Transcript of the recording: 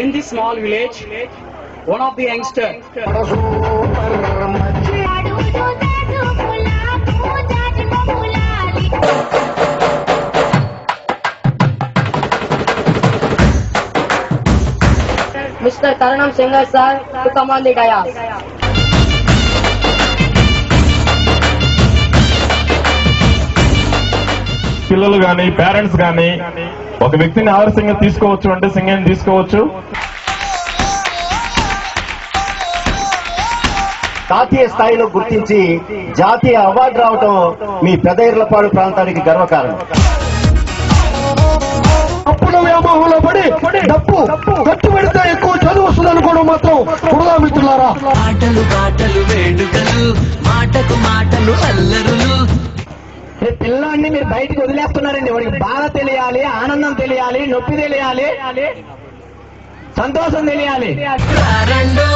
In this small village, one of the youngsters Mr. Taranam Singhar sir to come on the dais. పిల్లలు గాని parents గాని ఒక వ్యక్తిని ఆదర్శంగా తీసుకోవచ్చు అంటే సింగర్ని తీసుకోవచ్చు. జాతీయ స్థాయిలో గుర్తించి జాతీయ అవార్డు రావటం మీ పెదైర్లపాడు ప్రాంతానికి గర్వకారణం. అప్పుల వ్యామోహంలో పడి డబ్బు ఖర్చు పెడితే ఎక్కువ చదువు వస్తుంది అనుకోవడం మాత్రం కుడదా మిత్రులారా. ఆటలు పాటలు వేడుకలు మాటకు మాటలు అల్లరులు. పిల్లాన్ని మీరు బయటకు వదిలేస్తున్నారండి. వాడికి బాధ తెలియాలి, ఆనందం తెలియాలి, నొప్పి తెలియాలి, సంతోషం తెలియాలి. రెండో